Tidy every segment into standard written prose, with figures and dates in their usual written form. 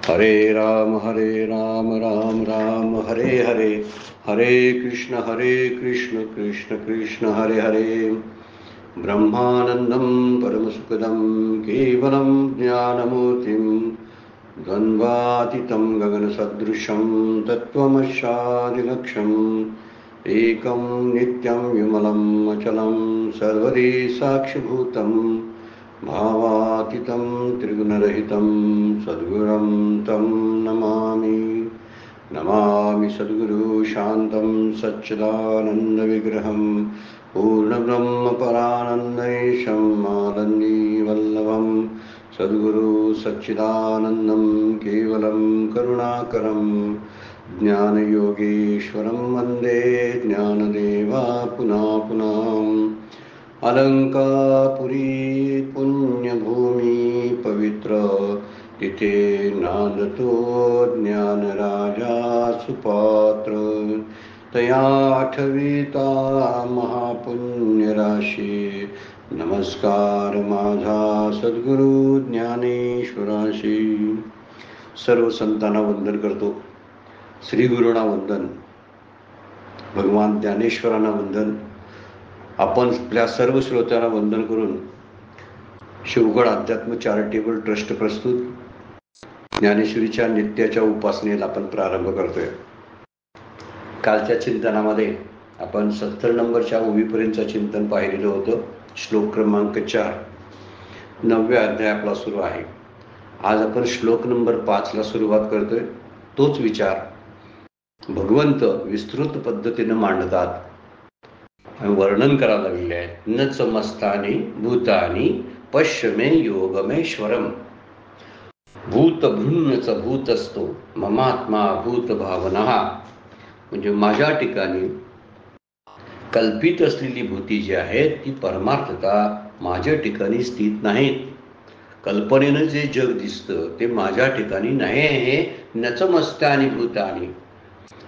हरे राम राम राम हरे हरे, हरे कृष्ण कृष्ण कृष्ण हरे हरे। ब्रह्मानंदं परमसुखदं केवलं ज्ञानमूर्तिं द्वन्द्वातीतं गगनसदृशं तत्त्वमस्यादिलक्ष्यम् एकं नित्यं विमलम् अचलं सर्वदी साक्षिभूतं भावातीतं त्रिगुणरहितं सद्गुरुं तं नमामि। नमामि सद्गुरु शान्तं सच्चिदानन्दविग्रहं पूर्णब्रह्मपरानन्दईशं आनन्दीवल्लभं सद्गुरु सच्चिदानन्दं केवलं करुणाकरं ज्ञानयोगीश्वरं वन्दे ज्ञानदेवा पुनः पुनः। अलंकापुरी पुण्यभूमि पवित्र तिथे नांदतो ज्ञानराजा सुपात्र तया आठविता महापुण्यराशी नमस्कार माझा सद्गुरु ज्ञानेश्वराशी। सर्व संतांना वंदन करतो। श्री गुरुना वंदन, भगवान ज्ञानेश्वरांना वंदन। आपण आपल्या सर्व श्रोत्यांना वंदन करून शिवगड अध्यात्म चॅरिटेबल ट्रस्ट प्रस्तुत ज्ञानेश्वरीच्या नित्याच्या उपासनेला आपण प्रारंभ करतोय। कालच्या चिंतनामध्ये आपण 70 नंबरच्या ओवीपर्यंतचं चिंतन पाहिलेलं होतं। श्लोक क्रमांक 4 9व्या अध्याय आपला सुरू आहे। आज आपण श्लोक नंबर 5 ला सुरुवात करतोय। तोच विचार भगवंत विस्तृत पद्धतीने मांडतात, वर्णन करायला लागले आहे। न समस्तानी भूतानी पश्यमे योगमेश्वरम। भूत भृन्नच भूत असतो ममात्मा भूत भावना। म्हणजे माझ्या ठिकाणी कल्पित असलेली भूती जी आहे ती परमार्थता माझ्या ठिकाणी स्थित नाहीत। कल्पनेनं जे जग दिसतं ते माझ्या ठिकाणी नाही आहे। नचमस्तानी भूतानी।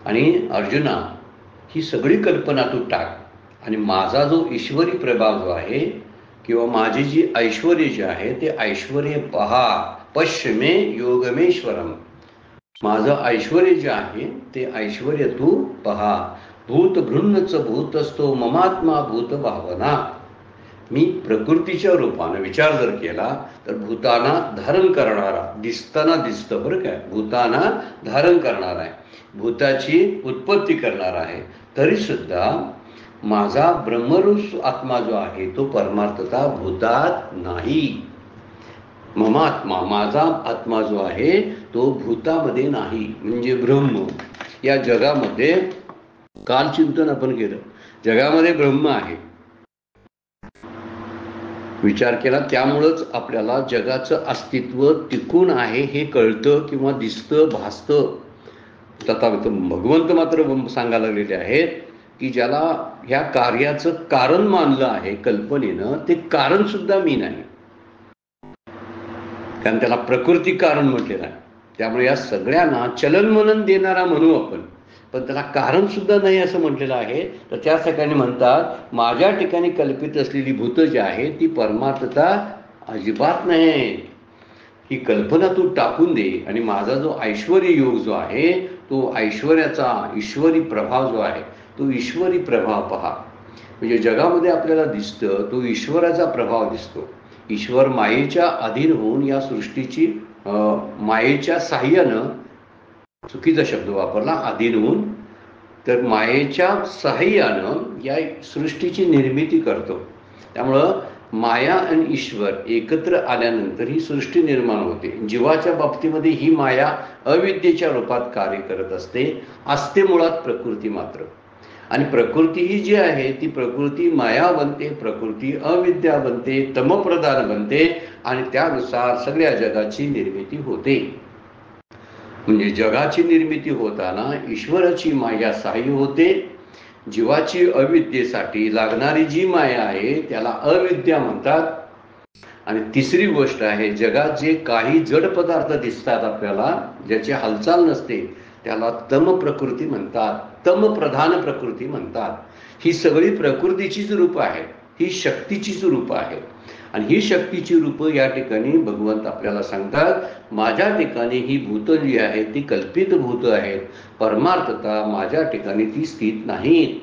आणि अर्जुना, ही सगळी कल्पना तू टाक आणि माझा जो ईश्वरी प्रभाव जो आहे किंवा माझी जी ऐश्वर्य जे आहे ते ऐश्वर्य पहा। पश्यमे योगमेश्वरम। माझं ऐश्वर्य जे आहे ते ऐश्वर्य तू पहा। भूत भृन्नच भूत असतो ममात्मा भूत भावना। मी प्रकृतीच्या रूपानं विचार जर केला तर भूताना धारण करणारा, दिसताना दिसतं बरं काय, भूताना धारण करणार आहे, भूताची उत्पत्ती करणार आहे, तरी सुद्धा माझा ब्रह्मरूप आत्मा जो आहे तो परमार्थता भूतात नाही। ममात्मा, माझा आत्मा जो आहे तो भूतामध्ये नाही, म्हणजे ब्रह्म। या जगामध्ये काल चिंतन आपण केलं, जगामध्ये ब्रह्म आहे विचार केला, त्यामुळंच आपल्याला जगाचं अस्तित्व टिकून आहे हे कळतं किंवा दिसतं, भासतं। तथागत भगवंत मात्र सांगायला लागलेले आहेत की ज्याला ह्या कार्याचं कारण मानलं आहे कल्पनेनं, ते कारण सुद्धा मी नाही, कारण त्याला प्रकृती कारण म्हटलेलं आहे। त्यामुळे या सगळ्यांना चलनमनन देणारा म्हणू आपण, पण त्याला कारण सुद्धा नाही असं म्हटलेलं आहे। तर त्या ठिकाणी म्हणतात माझ्या ठिकाणी कल्पित असलेली भूत जी आहे ती परमार्थता अजिबात नाही। ही कल्पना तू टाकून दे आणि माझा जो ऐश्वर्य योग जो आहे तो ऐश्वर्याचा ईश्वरी प्रभाव जो आहे तो ईश्वरी प्रभाव पहा। म्हणजे जगामध्ये आपल्याला दिसतं तो ईश्वराचा प्रभाव दिसतो। ईश्वर मायेच्या अधीन होऊन या सृष्टीची मायेच्या साह्यानं, चुकीचा शब्द वापरला, अधीन होऊन, तर मायेच्या साह्यानं या सृष्टीची निर्मिती करतो। त्यामुळं माया आणि ईश्वर एकत्र आल्यानंतर ही सृष्टी निर्माण होते। जीवाच्या बाबतीमध्ये ही माया अविद्येच्या रूपात कार्य करत असते मुळात प्रकृती मात्र। आणि प्रकृती ही जी आहे ती प्रकृती माया बनते, प्रकृती अविद्या बनते, तमप्रधान बनते आणि त्यानुसार सगळ्या जगाची निर्मिती होते। म्हणजे जगाची निर्मिती होताना ईश्वराची माया सहाय्य होते। जीवाची अविद्येसाठी लागणारी जी माया आहे त्याला अविद्या म्हणतात। आणि तिसरी गोष्ट आहे, जगात जे काही जड पदार्थ दिसतात आपल्याला, ज्याची हालचाल नसते, त्याला तम प्रकृती म्हणतात, तम प्रधान प्रकृती म्हणतात। ही सगळी प्रकृतीचीच रूप आहे। ही शक्तीचीच रूपं आहेत. आणि ही शक्तीची रूपं या ठिकाणी भगवंत आपल्याला सांगतात, माझ्या ठिकाणी ही भूतं जी आहेत ती कल्पित भूत आहेत, परमार्थता माझ्या ठिकाणी ती स्थित नाहीत.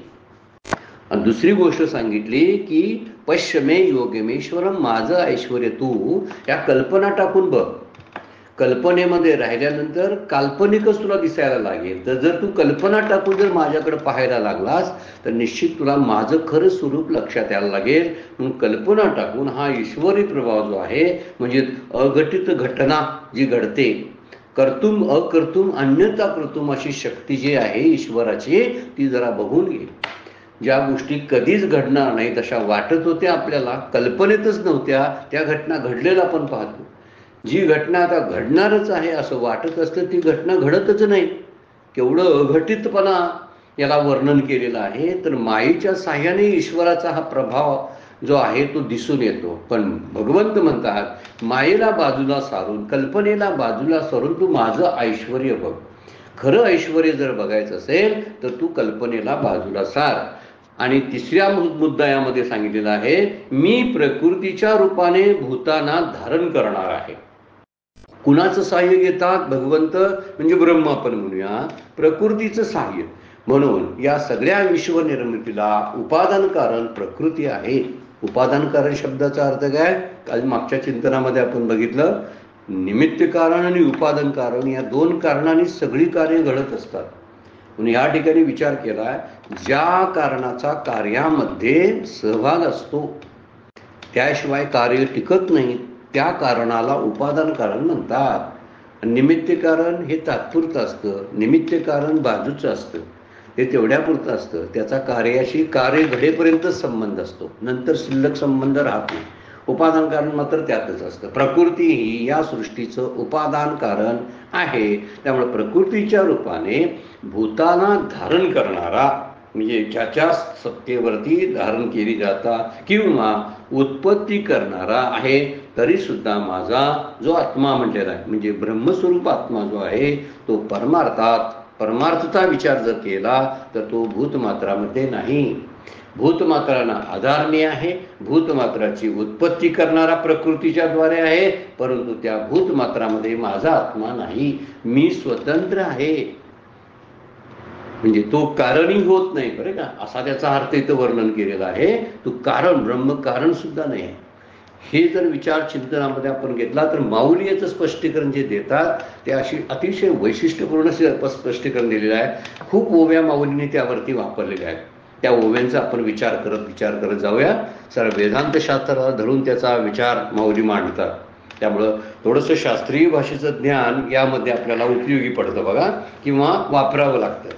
आणि दुसरी गोष्ट सांगितली की पश्चिमे योगेमेश्वरम, माझं ऐश्वर तू या कल्पना टाकून बघ. कल्पनेमध्ये राहिल्यानंतर काल्पनिकच तुला दिसायला लागेल. तर जर तू कल्पना टाकून जर माझ्याकडे पाहायला लागलास तर निश्चित तुला माझं खरं स्वरूप लक्षात यायला लागेल. म्हणून कल्पना टाकून हा ईश्वरी प्रभाव जो आहे, म्हणजे अघटित घटना जी घडते, कर्तुम अकर्तुम अन्यथा कर्तुम अशी शक्ती जी आहे ईश्वराची, ती जरा बघून घे. ज्या गोष्टी कधीच घडणार नाही तशा वाटत होत्या आपल्याला, कल्पनेतच नव्हत्या, त्या घटना घडलेल्या आपण पाहतो. जी घटना आता घडणारच आहे असं वाटत असतं ती घटना घडतच नाही. केवढं अघटितपणा याला वर्णन केलेलं आहे. तर मायेच्या साह्याने ईश्वराचा हा प्रभाव जो आहे तो दिसून येतो. पण भगवंत म्हणतात, मायेला बाजूला सारून, कल्पनेला बाजूला सारून तू माझं ऐश्वर बघ. खरं ऐश्वर जर बघायचं असेल तर तू कल्पनेला बाजूला सार. आणि तिसऱ्या मुद्दा यामध्ये सांगितलेला आहे, मी प्रकृतीच्या रूपाने भूतांना धारण करणार आहे. कुणाचं साह्य घेतात भगवंत, म्हणजे ब्रह्म आपण म्हणूया, प्रकृतीचं साह्य. म्हणून या सगळ्या विश्वनिर्मितीला उपादान कारण प्रकृती आहे. उपादान कारण शब्दाचा अर्थ काय, काल मागच्या चिंतनामध्ये आपण बघितलं, निमित्त कारण आणि उपादान कारण या दोन कारणांनी सगळी कार्य घडत असतात. म्हणून या ठिकाणी विचार केला, ज्या कारणाचा कार्यामध्ये सहभाग असतो त्याशिवाय कार्य टिकत नाही, त्या कारणाला उपादान कारण म्हणतात. निमित्त कारण हे तात्पुरतं असतं, निमित्त कारण बाजूचं असतं, हे तेवढ्यापुरतं असतं. त्याचा कार्याशी कार्य घडेपर्यंतच संबंध असतो, नंतर शिल्लक संबंध राहत नाही. उपादान कारण मात्र त्यातच असतं. प्रकृती ही या सृष्टीचं उपादान कारण आहे. त्यामुळे प्रकृतीच्या रूपाने भूतांना धारण करणारा, म्हणजे ज्याच्या सत्तेवरती धारण केली जाता किंवा उत्पत्ती करणारा आहे, तरी सुद्धा माझा जो आत्मा म्हटलेला आहे, म्हणजे ब्रह्मस्वरूप आत्मा जो आहे तो परमार्थता विचार जर केला तर तो भूतमात्रामध्ये नाही. भूतमात्रांना आधार मी आहे, भूतमात्राची उत्पत्ती करणारा प्रकृतीच्या द्वारे आहे, परंतु त्या भूतमात्रामध्ये माझा आत्मा नाही, मी स्वतंत्र आहे. म्हणजे तो कारणही होत नाही, बरं का, असा त्याचा अर्थ इथं वर्णन केलेला आहे. तो कारण, ब्रह्म कारण सुद्धा नाही. हे जर विचार चिंतनामध्ये आपण घेतला तर माऊली याचं स्पष्टीकरण जे देतात ते अशी अतिशय वैशिष्ट्यपूर्ण स्पष्टीकरण दिलेलं आहे. खूप ओव्या माऊलीने त्यावरती वापरलेल्या आहेत. त्या ओव्यांचा आपण विचार करत जाऊया. सर वेदांत शास्त्राला धरून त्याचा विचार माऊली मांडतात. त्यामुळं थोडंसं शास्त्रीय भाषेचं ज्ञान यामध्ये आपल्याला उपयोगी पडतं बघा, किंवा वापरावं लागतं.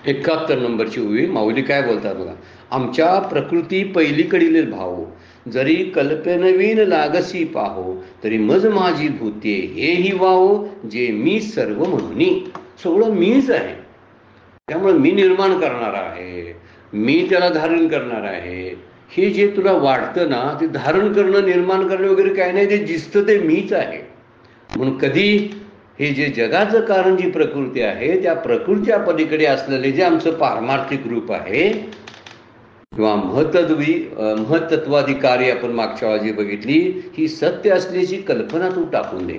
71 नंबरची ओवी माऊली काय बोलतात बघा, आमच्या प्रकृती पहिलीकडील भाव, जरी कल्पनवीन लागसी पाहो, तरी मज माझी भूते हेही वाहो, जे मी सर्व म्हणून. सगळं मीच आहे. त्यामुळे मी निर्माण करणार आहे, मी त्याला धारण करणार आहे. हे जे तुला वाटतं ना, ते धारण करणं, निर्माण करणं वगैरे काय नाही, ते दिसतं ते मीच आहे. म्हणून कधी हे जे जगाचं कारण जी प्रकृती आहे, त्या प्रकृतीच्या पलीकडे असलेले जे आमचं पारमार्थिक रूप आहे किंवा महत्त्वादी कार्य आपण मागच्या वेळी बघितली, ही सत्य असल्याची कल्पना तू टाकून दे.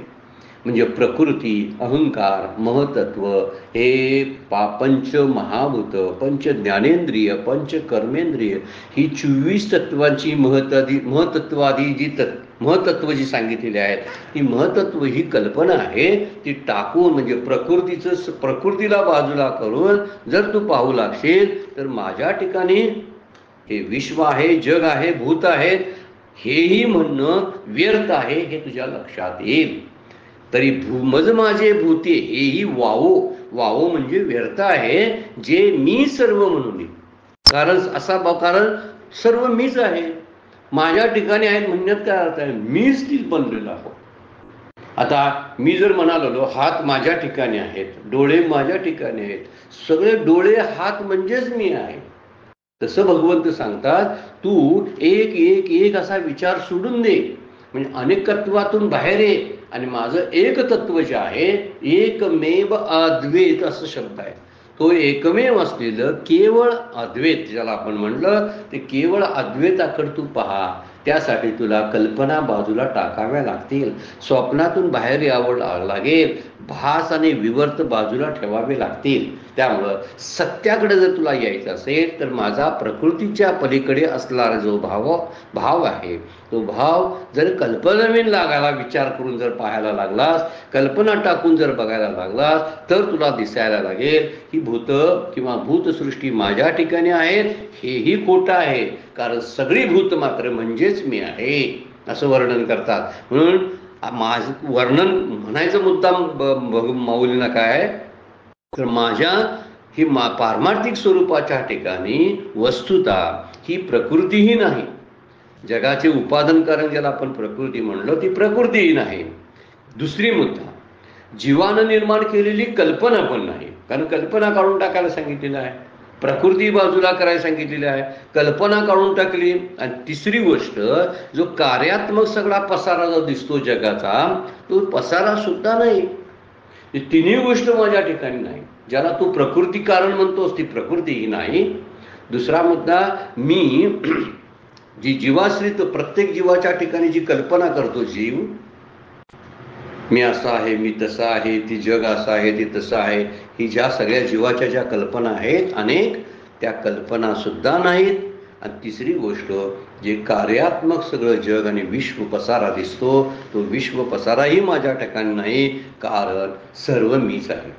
म्हणजे प्रकृती, अहंकार, महतत्व हे पंच महाभूत, पंच ज्ञानेंद्रिय, पंच कर्मेंद्रिय, ही 24 तत्वांची महतत्व जी सांगितलेली आहेत, ती महतत्व ही कल्पना आहे. ती टाकून, म्हणजे प्रकृतीला बाजूला करून जर तू पाहू लागशील तर माझ्या ठिकाणी हे विश्व आहे, जग आहे, भूत आहेत, हेही म्हणणं व्यर्थ आहे, हे तुझ्या लक्षात येईल. तरी मज माझे भूते हेही वावो म्हणजे व्यर्थ आहे, जे मी सर्व म्हणून. कारण सर्व मीच आहे, माझ्या ठिकाणी आहेत म्हणण्यात काय अर्थ आहे, मीच ती बनलेला आहो. आता मी जर म्हणालो हात माझ्या ठिकाणी आहेत, डोळे माझ्या ठिकाणी आहेत, सगळे डोळे हात म्हणजेच मी आहे. तसं भगवंत सांगतात, तू एक एक एक असा विचार सोडून दे, म्हणजे अनेकत्वातून बाहेर ये आणि माझं एक तत्व जे आहे, एकमेव अद्वैत असं शब्द आहे, तो एकमेव असलेलं केवळ अद्वैत ज्याला आपण म्हणलं ते केवळ अद्वैताकडे तू पहा. त्यासाठी तुला कल्पना बाजूला टाकाव्या लागतील, स्वप्नातून बाहेर यावं लागेल, भास आणि विवर्त बाजूला ठेवावे लागतील. त्यामुळं सत्याकडे जर तुला यायचं असेल तर माझा प्रकृतीच्या पलीकडे असणारा जो भाव आहे तो भाव जर कल्पनेने लागायला विचार करून जर पाहायला लागलास, कल्पना टाकून जर बघायला लागलास तर तुला दिसायला लागेल ही भूत किंवा भूतसृष्टी माझ्या ठिकाणी आहेत हेही खोटं आहे. कारण सगळी भूत मात्र म्हणजेच मी आहे असं वर्णन करतात. म्हणून माझं वर्णन म्हणायचं मुद्दाम माऊलींना काय तर माझ्या ही पारमार्थिक स्वरूपाच्या ठिकाणी वस्तुता ही प्रकृतीही नाही. जगाचे उपादान कारण ज्याला आपण प्रकृती म्हणलो ती प्रकृतीही नाही. दुसरी मुद्दा जीवानं निर्माण केलेली कल्पना पण नाही, कारण कल्पना काढून टाकायला सांगितलेलं आहे, प्रकृती बाजूला करायला सांगितलेली आहे, कल्पना काढून टाकली. आणि तिसरी गोष्ट जो कार्यात्मक सगळा पसारा जो दिसतो जगाचा तो पसारा सुद्धा नाही. तिन्ही गोष्ट माझ्या ठिकाणी नाही. ज्याला तू प्रकृती कारण म्हणतोस ती प्रकृतीही नाही. दुसरा मुद्दा मी जी जीवाश्रित प्रत्येक जीवाच्या ठिकाणी जी कल्पना करतो जीव, मी असा आहे, मी तसा आहे, ती जग असं आहे, ते तसं आहे, ही ज्या सगळ्या जीवाच्या ज्या कल्पना आहेत अनेक त्या कल्पना सुद्धा नाहीत. आणि तिसरी गोष्ट जे कार्यात्मक सगळं जग आणि विश्व पसारा दिसतो तो विश्व पसाराही माझ्या ठिकाणी नाही, कारण सर्व मीच आहे,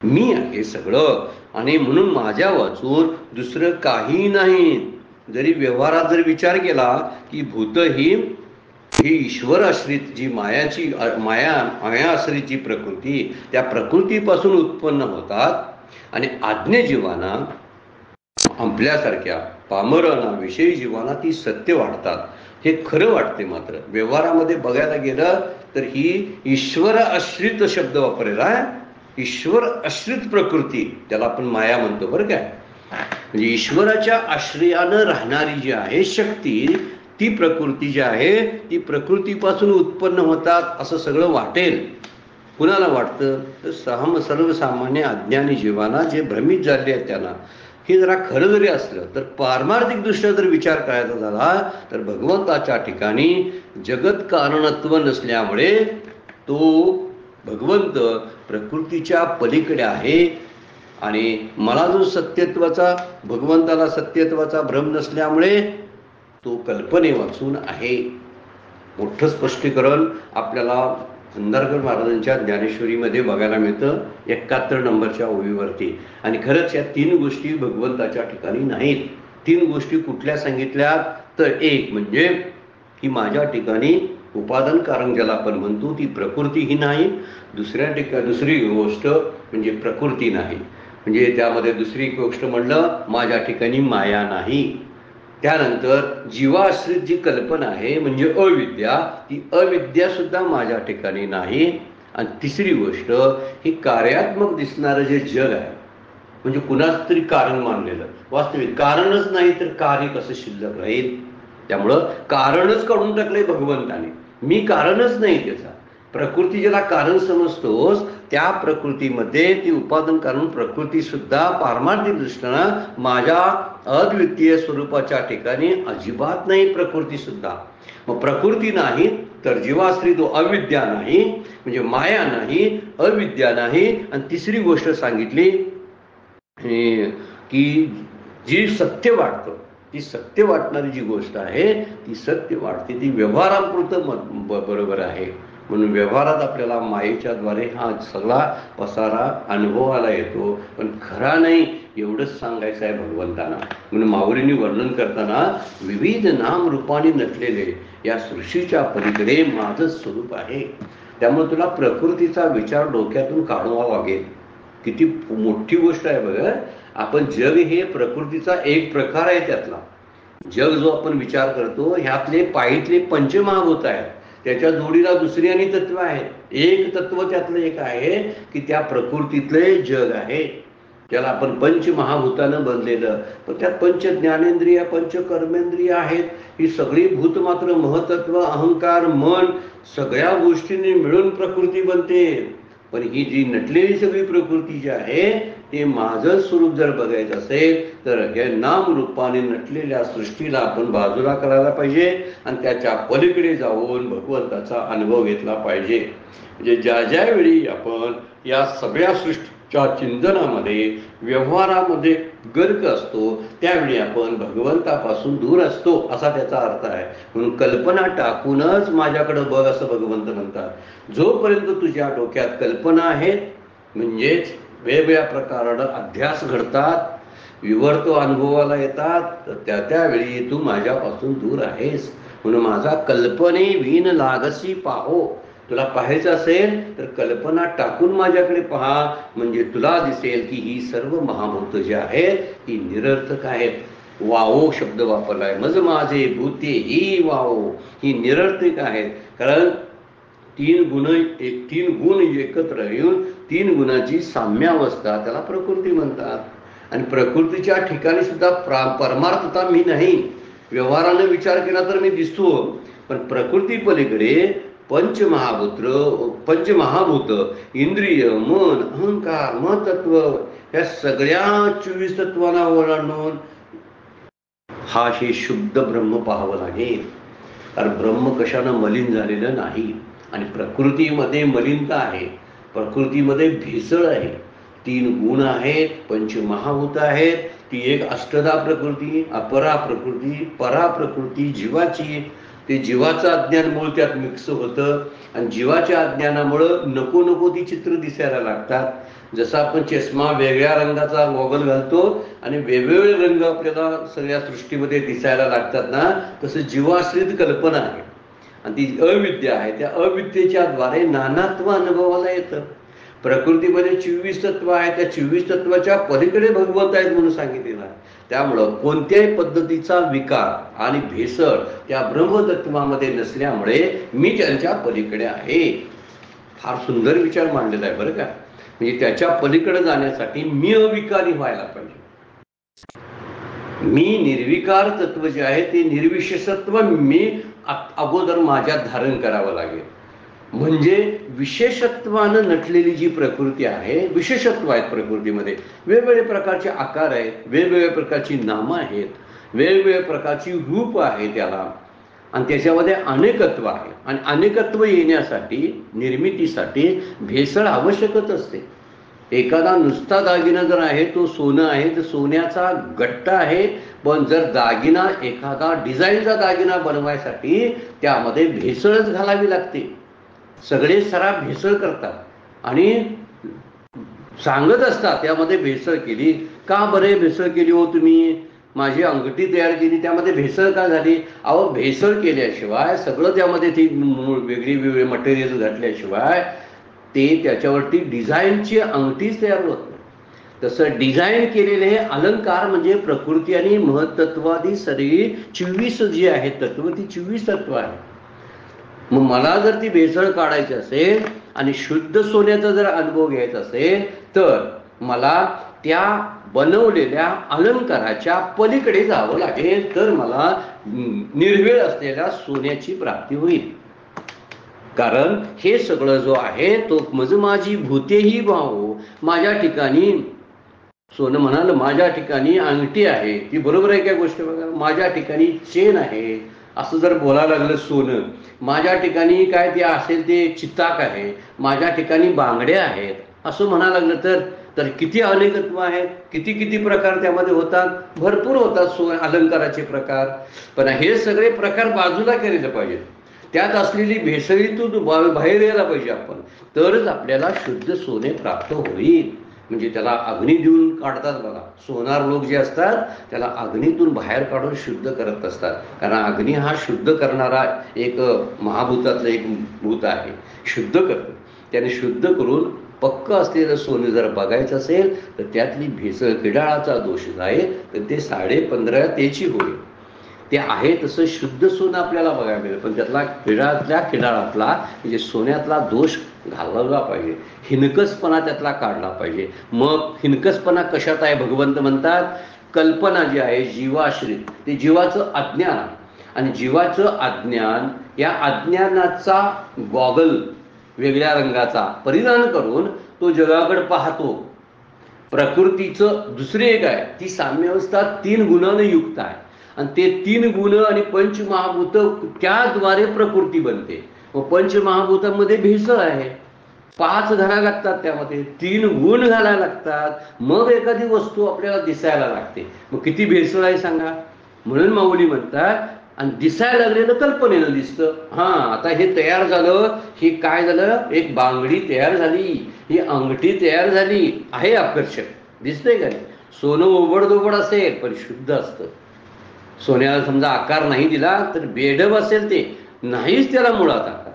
मी आहे सगळं. आणि म्हणून माझ्या वाचून दुसरं काही नाही. जरी व्यवहारात जर विचार केला की भूत ही ईश्वर आश्रित जी माया आश्रित जी प्रकृती त्या प्रकृतीपासून उत्पन्न होतात आणि आज्ञे जीवांना आपल्यासारख्या पामरांना विषयी जीवांना ती सत्य वाटतात. हे खरं वाटते. मात्र व्यवहारामध्ये बघायला गेलं तर ही ईश्वर आश्रित शब्द वापरलेला आहे. ईश्वर आश्रित प्रकृती त्याला आपण माया म्हणतो बरं काय. म्हणजे ईश्वराच्या आश्रयानं राहणारी जी आहे शक्ती ती प्रकृती जी आहे ती प्रकृतीपासून उत्पन्न होतात असं सगळं वाटेल. कुणाला वाटतं तर सर्वसामान्य अज्ञानी जीवांना जे भ्रमित झाले आहेत त्यांना. हे जरा खरं जरी असलं तर पारमार्थिक दृष्ट्या जर विचार करायचा झाला तर भगवंताच्या ठिकाणी जगत कारणत्व नसल्यामुळे तो भगवंत प्रकृतीच्या पलीकडे आहे. आणि मला जो सत्यत्वाचा भगवंताला सत्यत्वाचा भ्रम नसल्यामुळे तो कल्पने वाचून आहे. मोठं स्पष्टीकरण आपल्याला अंधारकर महाराजांच्या ज्ञानेश्वरीमध्ये बघायला मिळतं 71 नंबरच्या ओळीवरती. आणि खरंच या 3 गोष्टी भगवंताच्या ठिकाणी नाहीत. 3 गोष्टी कुठल्या सांगितल्या तर एक म्हणजे की माझ्या ठिकाणी उपादान कारण ज्याला आपण म्हणतो ती प्रकृतीही नाही. दुसरी गोष्ट म्हणजे प्रकृती नाही, म्हणजे त्यामध्ये दुसरी गोष्ट म्हणलं माझ्या ठिकाणी माया नाही. त्यानंतर जीवाश्रित जी कल्पना आहे म्हणजे अविद्या, ती अविद्या सुद्धा माझ्या ठिकाणी नाही. आणि तिसरी गोष्ट ही कार्यात्मक दिसणारं जे जग आहे म्हणजे कुणाच तरी कारण मानलेलं, वास्तविक कारणच नाही तर कार्य कसं शिल्लक राहील. त्यामुळं कारणच काढून टाकलंय भगवंताने, मी कारणच नाही. त्याचा प्रकृती ज्याला कारण समजतोस त्या प्रकृतीमध्ये ती उपादान कारण प्रकृती सुद्धा पारमार्थिक दृष्टीनं माझ्या अद्वितीय स्वरूपाच्या ठिकाणी अजिबात नाही प्रकृती सुद्धा. मग प्रकृती नाही तर जीवाश्री तो अविद्या नाही, म्हणजे माया नाही, अविद्या नाही. आणि तिसरी गोष्ट सांगितली की जी सत्य वाटतं, ती सत्य वाटणारी जी गोष्ट आहे ती सत्य वाटते, ती व्यवहारापुरतं बरोबर आहे. म्हणून व्यवहारात आपल्याला मायेच्या द्वारे हा सगळा पसारा अनुभवाला येतो, पण खरा नाही एवढंच सांगायचं आहे भगवंतांना. म्हणून माऊलींनी वर्णन करताना विविध नाम रूपाने नटलेले या सृष्टीच्या पलीकडे माझं स्वरूप आहे. त्यामुळे तुला प्रकृतीचा विचार डोक्यातून काढावा लागेल. किती मोठी गोष्ट आहे बघा. आपण जग हे प्रकृतीचा एक प्रकार आहे. त्यातला जग जो आपण विचार करतो ह्यातले पायीतले पंचमहाभूत आहेत, त्याच्या जोडीला दुसरी आणि तत्व आहेत. एक तत्व त्यातलं एक आहे की त्या प्रकृतीतले जग आहे, त्याला आपण पंचमहाभूतानं बनलेलं. पण त्यात पंच ज्ञानेंद्रिय पंच कर्मेंद्रिय आहेत. ही सगळी भूत मात्र महतत्व अहंकार मन सगळ्या गोष्टींनी मिळून प्रकृती बनते. पण ही जी नटलेली सगळी प्रकृती जी आहे ते माझं स्वरूप जर बघायचं असेल तर हे नाम रूपाने नटलेल्या सृष्टीला आपण बाजूला करायला पाहिजे आणि त्याच्या पलीकडे जाऊन भगवंताचा अनुभव घेतला पाहिजे. म्हणजे ज्या ज्या वेळी आपण या सगळ्या सृष्टीच्या चिंतनामध्ये व्यवहारामध्ये गर्क असतो त्यावेळी आपण भगवंतापासून दूर असतो असा त्याचा अर्थ आहे. म्हणून कल्पना टाकूनच माझ्याकडे बघ असं भगवंत म्हणतात. जोपर्यंत तुझ्या डोक्यात कल्पना आहेत म्हणजेच वेगवेगळ्या प्रकारानं अध्यास घडतात, विवर्त अनुभवाला येतात, तर त्यावेळी तू माझ्यापासून दूर आहेस. म्हणून माझा कल्पने विण लागसी पाहो. तुला पाहायचं असेल तर कल्पना टाकून माझ्याकडे पहा, म्हणजे तुला दिसेल की ही सर्व महाभूत जी आहेत ही निरर्थक आहेत. वाओ शब्द वापरलाय. मज माझे भूते ही वाओ, ही निरर्थक आहेत. कारण तीन गुण एकत्र येऊन तीन गुणाची साम्यावस्था त्याला प्रकृती म्हणतात. आणि प्रकृतीच्या ठिकाणी सुद्धा परमार्थता मी नाही. व्यवहाराने विचार केला तर मी दिसतो, पण प्रकृती पलीकडे पंचमहाभूत इंद्रिय मन अहंकार महतत्व या सगळ्या 24 तत्वांना ओलांडून हा हे शुद्ध ब्रह्म पाहावं लागेल. कारण ब्रह्म कशानं मलिन झालेलं नाही. आणि प्रकृतीमध्ये मलिनता आहे, प्रकृतीमध्ये भेसळ आहे. तीन गुण आहेत, पंचमहाभूत आहेत. ती एक अष्टधा प्रकृती, अपरा प्रकृती, परा प्रकृती जीवाची. ते जीवाचं अज्ञान मूळ त्यात मिक्स होतं आणि जीवाच्या अज्ञानामुळं नको नको ती चित्र दिसायला लागतात. जसं आपण चष्मा वेगळ्या रंगाचा गॉगल घालतो आणि वेगवेगळे रंग आपल्याला सगळ्या सृष्टीमध्ये दिसायला लागतात ना, तसं जीवाश्रित कल्पना आहे आणि ती अविद्या आहे. त्या अविद्येच्या द्वारे नानात्व अनुभवाला येतं. प्रकृतीमध्ये 24 तत्व आहे, त्या 24 तत्वाच्या पलीकडे भगवंत आहेत म्हणून सांगितलेलं आहे. त्यामुळं कोणत्याही पद्धतीचा विकार आणि भेसळ त्या ब्रह्मतत्वामध्ये नसल्यामुळे मी त्यांच्या पलीकडे आहे. फार सुंदर विचार मांडलेला आहे बरं का. म्हणजे त्याच्या पलीकडे जाण्यासाठी मी अविकारी व्हायला पाहिजे. मी निर्विकार तत्व जे आहे ते निर्विशेषत्व मी अगोदर माझ्यात धारण करावं लागेल. म्हणजे विशेषत्वानं नटलेली जी प्रकृती आहे, विशेषत्व आहेत प्रकृतीमध्ये, वेगवेगळे प्रकारचे आकार आहेत, वेगवेगळ्या प्रकारची नामं आहेत, वेगवेगळ्या प्रकारची रूप आहे त्याला, आणि त्याच्यामध्ये अनेकत्व आहे. आणि अनेकत्व येण्यासाठी निर्मितीसाठी भेसळ आवश्यकच असते. एखादा नुसता दागिना जर आहे तो सोनं आहे तर सोन्याचा गट्टा आहे, पण जर दागिना एखादा डिझाईनचा दागिना बनवायसाठी त्यामध्ये भेसळच घालावी लागते. सगळे सराफ भेसळ करतात आणि सांगत असतात त्यामध्ये भेसळ केली. का बरे भेसळ केली हो तुम्ही? माझी अंगठी तयार केली त्यामध्ये भेसळ का झाली? अहो भेसळ केल्याशिवाय सगळं त्यामध्ये ती वेगळी वेगळी मटेरियल घातल्याशिवाय ते त्याच्यावरती डिझाईनची अंगठीच तयार होत नाही. तसं डिझाईन केलेले हे अलंकार म्हणजे प्रकृती आणि महत्त्वादी सगळी 24 जी आहेत तत्व, ती 24 तत्व आहे. मग मला जर ती भेसळ काढायची असेल आणि शुद्ध सोन्याचा जर अनुभव घ्यायचा असेल तर मला त्या बनवलेल्या अलंकाराच्या पलीकडे जावं लागेल, तर मला निर्वेळ असलेल्या सोन्याची प्राप्ती होईल. कारण हे सगळं जो आहे तो मज माझी भूतेही भाव. माझ्या ठिकाणी सोनं म्हणाल, माझ्या ठिकाणी अंगठी आहे, ती बरोबर आहे काय गोष्ट बघा. माझ्या ठिकाणी चेन आहे असं जर बोलायला लागलं सोनं, माझ्या ठिकाणी काय ते असेल ते चिताक आहे, माझ्या ठिकाणी बांगड्या आहेत असं म्हणायला लागलं तर किती अनेकत्व आहेत, किती किती प्रकार त्यामध्ये होतात, भरपूर होतात अलंकाराचे प्रकार. पण हे सगळे प्रकार बाजूला केलेले पाहिजेत. त्यात असलेली भेसळीतून बाहेर यायला पाहिजे आपण, तरच आपल्याला शुद्ध सोने प्राप्त होईल. म्हणजे त्याला अग्नी देऊन काढतात बघा. सोनार लोक जे असतात त्याला अग्नीतून बाहेर काढून शुद्ध करत असतात. कारण अग्नी हा शुद्ध करणारा एक महाभूतातलं एक भूत आहे, शुद्ध करतो. त्याने शुद्ध करून पक्क असलेलं सोनं जर बघायचं असेल तर त्यातली भेसळ किडाळाचा दोष जाईल तर ते 15.5 त्याची होईल. ते आहे तसं शुद्ध सोनं आपल्याला बघायला मिळेल, पण त्यातला किडाळातला म्हणजे सोन्यातला दोष घालवला पाहिजे, हिनकसपणा त्यातला काढला पाहिजे. मग हिनकसपणा कशात आहे? भगवंत म्हणतात कल्पना जी आहे जीवाश्रित, ते जीवाचं अज्ञान. आणि जीवाचं अज्ञान, या अज्ञानाचा गॉगल वेगळ्या रंगाचा परिधान करून तो जगाकडे पाहतो. प्रकृतीचं दुसरे एक आहे, ती साम्यावस्था 3 गुणांनी युक्त आहे आणि ते 3 गुण आणि पंचमहाभूत त्याद्वारे प्रकृती बनते. व पंचमहाभूतामध्ये भेसळ आहे. 5 घालायला लागतात, त्यामध्ये 3 गुण घालायला लागतात, मग एखादी वस्तू आपल्याला दिसायला लागते. मग किती भेसळ आहे सांगा. म्हणून माऊली म्हणतात, आणि दिसायला लागलेलं कल्पनेनं दिसतं. आता हे तयार झालं, हे काय झालं, एक बांगडी तयार झाली, ही अंगठी तयार झाली, आहे आकर्षक, दिसतंय का नाही. सोनं ओबडधोबड असेल पण शुद्ध असतं. सोन्याला समजा आकार नाही दिला तर बेढब असेल, ते नाहीच त्याला मुळात आकार.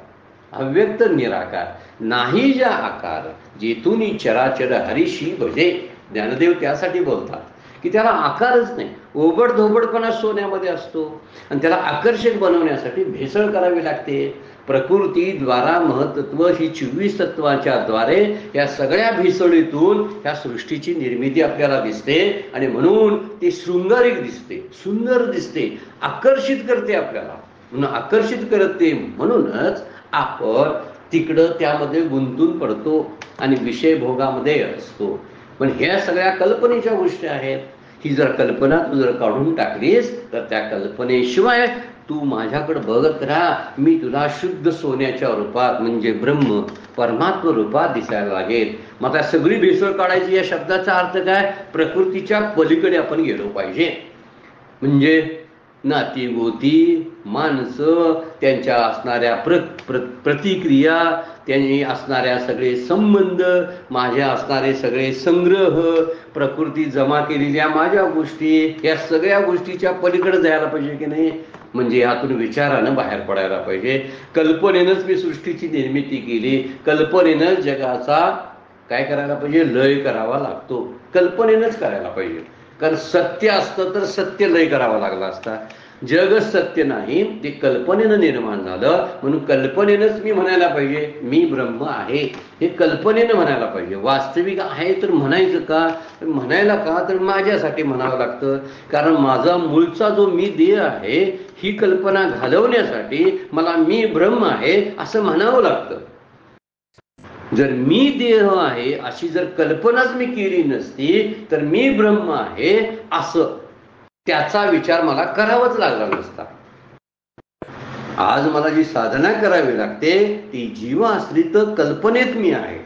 अव्यक्त निराकार नाही ज्या आकार, जेथून चराचर हरीशी भजे. ज्ञानदेव त्यासाठी बोलतात की त्याला आकारच नाही, ओबडधोबडपणा सोन्यामध्ये असतो आणि त्याला आकर्षक बनवण्यासाठी भेसळ करावी लागते. प्रकृतीद्वारा महत्त्व ही 24 तत्वाच्या द्वारे या सगळ्या भेसळीतून ह्या सृष्टीची निर्मिती आपल्याला दिसते आणि म्हणून ती शृंगारिक दिसते, सुंदर दिसते, आकर्षित करते आपल्याला. म्हणून आकर्षित करते, म्हणूनच आपण तिकडं त्यामध्ये गुंतून पडतो आणि विषय भोगामध्ये असतो. पण ह्या सगळ्या कल्पनेच्या गोष्टी आहेत. ही जर कल्पना तू जर काढून टाकलीस तर त्या कल्पनेशिवाय तू माझ्याकडे बघत राहा, मी तुला शुद्ध सोन्याच्या रूपात म्हणजे ब्रह्म परमात्म रूपात दिसायला लागेल. मग आता सगळी भेसळ काढायची या शब्दाचा अर्थ काय, प्रकृतीच्या पलीकडे आपण गेलो पाहिजे. म्हणजे नाती गोती, माणसं, त्यांच्या असणाऱ्या प्रतिक्रिया, त्यांनी असणाऱ्या सगळे संबंध, माझ्या असणारे सगळे संग्रह, प्रकृती जमा केलेल्या माझ्या गोष्टी, या सगळ्या गोष्टीच्या पलीकडे जायला पाहिजे की नाही. म्हणजे यातून विचारानं बाहेर पडायला पाहिजे. कल्पनेनंच मी सृष्टीची निर्मिती केली, कल्पनेनंच जगाचा काय करायला पाहिजे, लय करावा लागतो, कल्पनेनंच करायला पाहिजे. कारण सत्य असतं तर सत्य लय करावा लागला असता. जग सत्य नाही, ते कल्पनेनं निर्माण झालं. म्हणून कल्पनेनंच मी म्हणायला पाहिजे मी ब्रह्म आहे, हे कल्पनेनं म्हणायला पाहिजे. वास्तविक आहे तर म्हणायचं का, म्हणायला का तर माझ्यासाठी म्हणावं लागतं. कारण माझा मूळचा जो मी देह आहे, ही कल्पना घालवण्यासाठी मला मी ब्रह्म आहे असं म्हणावं लागतं. जर मी देह आहे अशी जर कल्पनाच मी केली नसती तर मी ब्रह्म आहे असं त्याचा विचार मला करावाच लागला नसता. आज मला जी साधना करावी लागते ती जीव आश्रित कल्पनेत मी आहे,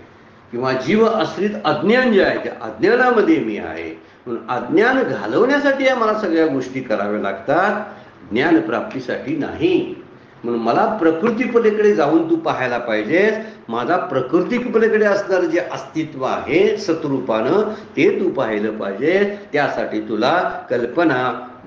किंवा जीव आश्रित अज्ञान जे आहे त्या अज्ञानामध्ये मी आहे. म्हणून अज्ञान घालवण्यासाठी मला सगळ्या गोष्टी कराव्या लागतात, ज्ञान प्राप्तीसाठी नाही. म्हणून मला प्रकृती पलीकडे जाऊन तू पाहायला पाहिजेस. माझा प्रकृती पलीकडे असणारं जे अस्तित्व आहे सतरूपानं ते तू पाहिलं पाहिजे. त्यासाठी तुला कल्पना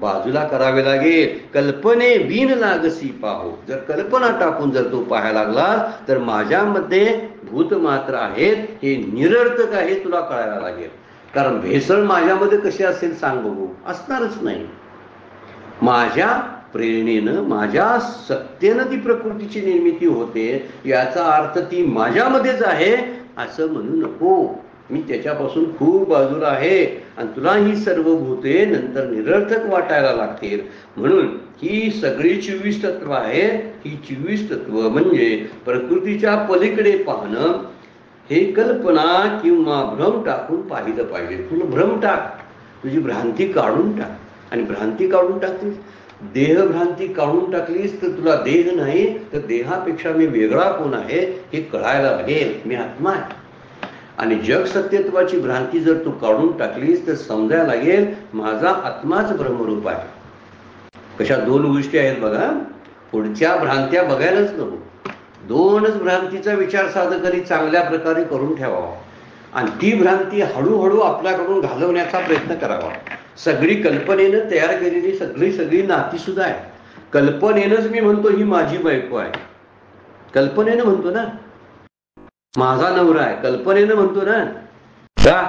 बाजूला करावी लागेल. कल्पने विण लागसी पाहो. जर कल्पना टाकून जर तू पाहायला लागला तर माझ्यामध्ये भूत मात्र आहेत, हे निरर्थक आहे तुला कळायला लागेल. कारण भेसळ माझ्यामध्ये कशी असेल सांग बघू, असणारच नाही. माझ्या प्रेरणेनं माझ्या सत्तेनं ती प्रकृतीची निर्मिती होते, याचा अर्थ ती माझ्यामध्येच आहे असं म्हणू नको. मी त्याच्यापासून खूप बाजूला आहे आणि तुला ही सर्व भूते नंतर निरर्थक वाटायला लागतील. म्हणून ही सगळी 24 तत्व आहेत. ही 24 तत्व म्हणजे प्रकृतीच्या पलीकडे पाहणं, हे कल्पना किंवा भ्रम टाकून पाहिलं पाहिजे. तुला भ्रम टाक, तुझी भ्रांती काढून टाक. आणि भ्रांती काढून टाकलीस, देह भ्रांती काढून टाकलीस तर तुला देह नाही तर देहापेक्षा मी वेगळा कोण आहे हे कळायला लागेल. मी आत्मा आहे. आणि जग सत्यत्वाची भ्रांती जर तू काढून टाकलीस तर समजायला लागेल माझा आत्माच ब्रह्मरूप आहे. कशा 2 गोष्टी आहेत बघा. पुढच्या भ्रांत्या बघायलाच नको. 2च भ्रांतीचा विचार साधकांनी चांगल्या प्रकारे करून ठेवावा आणि ती भ्रांती हळूहळू आपल्याकडून घालवण्याचा प्रयत्न करावा. सगळी कल्पनेनं तयार केलेली सगळी नाती सुद्धा आहे. कल्पनेनंच मी म्हणतो ही माझी बायको आहे, कल्पनेनं म्हणतो ना. माझा नवरा आहे, कल्पनेनं म्हणतो ना. का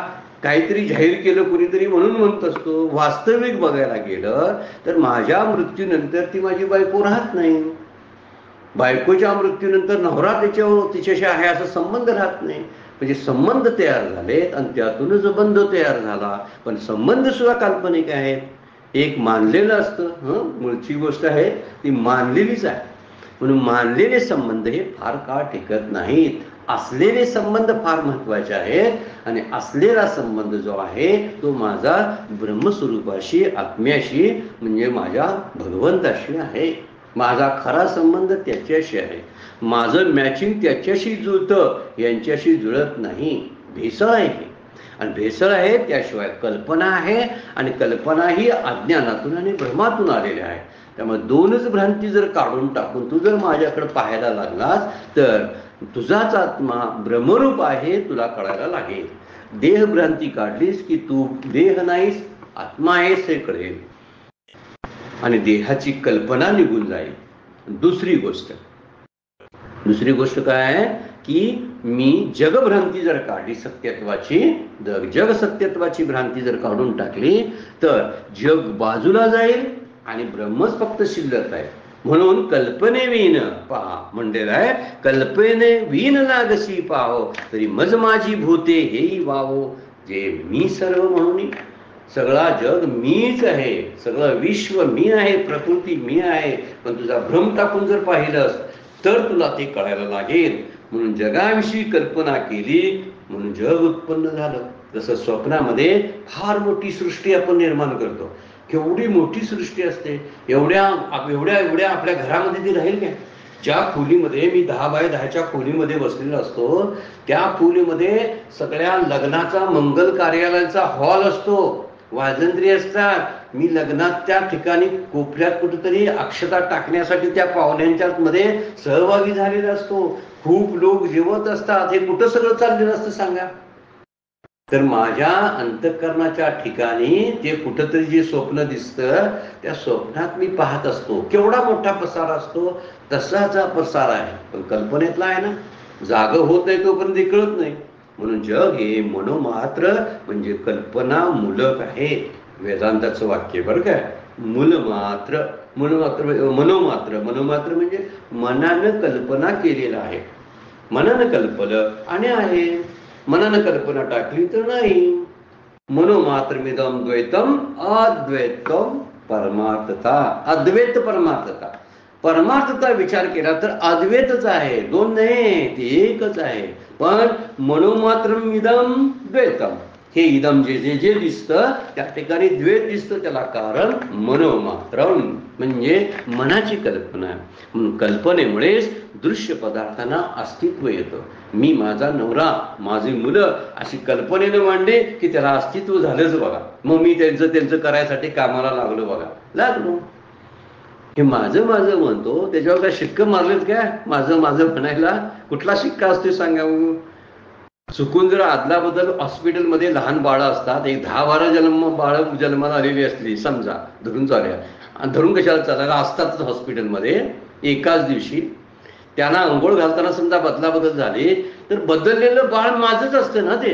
काहीतरी जाहीर केलं कुणीतरी म्हणून म्हणत असतो. वास्तविक बघायला गेलं तर माझ्या मृत्यूनंतर ती माझी बायको राहत नाही. बायकोच्या मृत्यूनंतर नवरा तिच्याशी आहे असा संबंध राहत नाही. म्हणजे संबंध तयार झालेत आणि त्यातूनच बंध तयार झाला. पण संबंध सुद्धा काल्पनिक आहेत. एक मानलेलं असतं, मूळची गोष्ट आहे ती मानलेलीच आहे. म्हणून मानलेले संबंध हे फार काळ टिकत नाहीत. असलेले संबंध फार महत्वाचे आहेत आणि असलेला संबंध जो आहे तो माझा ब्रह्मस्वरूपाशी, आत्म्याशी म्हणजे माझ्या भगवंताशी आहे. माझा खरा संबंध त्याच्याशी आहे. माझं मॅचिंग त्याच्याशी जुळतं, यांच्याशी जुळत नाही. भेसळ आहे आणि भेसळ आहे त्याशिवाय कल्पना आहे आणि कल्पना ही अज्ञानातून आणि भ्रमातून आलेल्या आहे. त्यामुळे दोनच भ्रांती जर काढून टाकून तू जर माझ्याकडे पाहायला लागलास तर तुझाच आत्मा ब्रह्मरूप आहे तुला कळायला लागेल. देहभ्रांती काढलीस की तू देह नाहीस, आत्मा आहेस हे कळेल आणि देहाची कल्पना निघून जाईल. दुसरी गोष्ट काय आहे की मी जगभ्रांती जर काढली, सत्यत्वाची जग सत्यत्वाची भ्रांती जर काढून टाकली तर जग बाजूला जाईल आणि ब्रह्मच फक्त शिल्लक आहे. म्हणून कल्पने विण पहा म्हणलेलं आहे, कल्पने विण लागसी पाहो तरी मज माझी भूते हेही वाहो. जे मी सर्व म्हणून सगळा जग मीच आहे, सगळं विश्व मी आहे, प्रकृती मी आहे. पण तुझा भ्रम टाकून जर पाहिलंस तर तुला ते कळायला लागेल. म्हणून जगाविषयी कल्पना केली म्हणून जग उत्पन्न झालं. जसं स्वप्नामध्ये फार मोठी सृष्टी आपण निर्माण करतो, केवढी मोठी सृष्टी असते, एवढ्या आपल्या घरामध्ये ती राहील काय? ज्या खोलीमध्ये मी 10 बाय 10च्या खोलीमध्ये बसलेला असतो त्या खोलीमध्ये सगळ्या लग्नाचा मंगल कार्यालयाचा हॉल असतो, वाजंत्री असतात. मी लग्नात त्या ठिकाणी कोपऱ्यात कुठेतरी अक्षता टाकण्यासाठी त्या पाहुण्यांच्या मध्ये सहभागी झालेला असतो. खूप लोक जेवत असतात. हे कुठं सगळं चाललेलं असतं सांगा? तर माझ्या अंतःकरणाच्या ठिकाणी ते कुठंतरी जे स्वप्न दिसतं त्या स्वप्नात मी पाहत असतो. केवढा मोठा पसारा असतो तसाचा पसारा आहे, पण कल्पनेतला आहे ना. जाग होत नाही तोपर्यंत ते कळत नाही. म्हणून जग हे मनोमात्र म्हणजे कल्पना मूलक आहे. वेदांताचं वाक्य बरं काय, मूलमात्र मनोमात्र म्हणजे मनानं कल्पना केलेलं आहे. मनानं कल्पलं आणि आहे, मनानं कल्पना टाकली तर नाही. मनोमात्रमिदं द्वैतम अद्वैतम परमार्थता. अद्वैत परमार्थता. परमार्थता विचार केला तर अद्वैतच आहे, दोन नाही, ते एकच आहे. पण मनोमात्रमिदं द्वैतम, हे इदम जे दिसतं त्या ठिकाणी द्वैत दिसतं, त्याला कारण मनोमात्रम म्हणजे मनाची कल्पना. म्हणून कल्पनेमुळेच दृश्य पदार्थांना अस्तित्व येतं. मी, माझा नवरा, माझी मुलं अशी कल्पनेनं मांडले की त्याला अस्तित्व झालंच बघा. मग मी त्यांचं करायसाठी कामाला लागलो. हे माझं म्हणतो, त्याच्यावर काय शिक्का मारलेत काय? माझं म्हणायला कुठला शिक्का असतो सांगा? चुकून जर आदलाबद्दल हॉस्पिटलमध्ये लहान बाळं असतात, एक 10-12 बाळं जन्माला आलेली असली समजा, धरून कशाला चालायला असतातच हॉस्पिटलमध्ये एकाच दिवशी. त्यांना अंघोळ घालताना समजा बदलाबदल झाली तर बदललेलं बाळ माझंच असतं ना. ते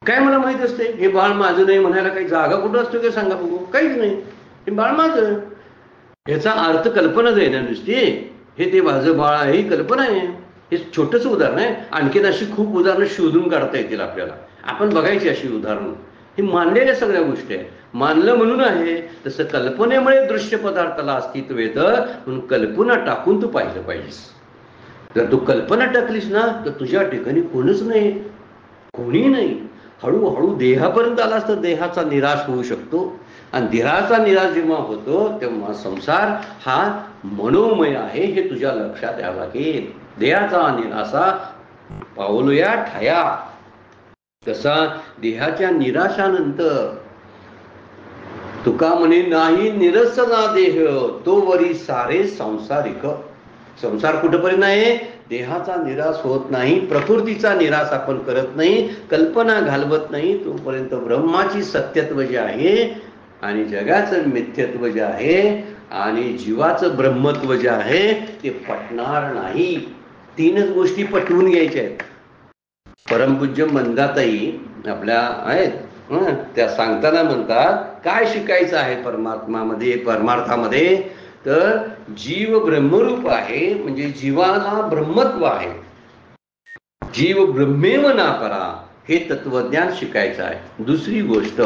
काय मला माहित असते हे बाळ माझं नाही म्हणायला काही जागा कुठं असतो का सांगा बघू? काहीच नाही, हे बाळ माझं. याचा अर्थ कल्पनाच आहे ना नुसती. हे ते माझं बाळ आहे ही कल्पना आहे. हे छोटंच उदाहरण आहे. आणखीन अशी खूप उदाहरणं शोधून काढता येतील आपल्याला. आपण बघायची अशी उदाहरणं. हे मानलेल्या सगळ्या गोष्टी आहेत. मानलं म्हणून आहे. तसं कल्पनेमुळे दृश्य पदार्थाला अस्तित्व येतं. म्हणून कल्पना टाकून तू पाहिलं पाहिजेस. जर तू कल्पना टाकलीस ना तर तुझ्या ठिकाणी कोणीच नाही, कोणी नाही. हळूहळू देहापर्यंत आलास तर देहाचा निराश होऊ शकतो. आणि देहाचा निराश जेव्हा होतो तेव्हा संसार हा मनोमय आहे हे तुझ्या लक्षात यावं लागेल. देहाचा निराशा पावलूया ठाया. तसा देहाच्या निराशानंतर तुका म्हणे नाही निरसना देह तो वरी सारे सांसारिक. संसार कुठपर्यंत आहे? देहाचा निराश होत नाही, प्रकृतीचा निराश आपण करत नाही, कल्पना घालवत नाही तोपर्यंत ब्रह्माची सत्यत्व जे आहे आणि जगाचं मिथ्यत्व जे आहे आणि जीवाचं ब्रह्मत्व जे आहे ते पटणार नाही. 3च गोष्टी पटवून घ्यायच्या आहेत. परमपूज्य मंदाताई आपल्या आहेत, त्या सांगताना म्हणतात काय शिकायचं आहे परमार्थामध्ये तर जीव ब्रह्मरूप आहे म्हणजे जीवाला ब्रह्मत्व आहे. जीव ब्रह्मेव ना परा हे तत्वज्ञान शिकायचं आहे. दुसरी गोष्ट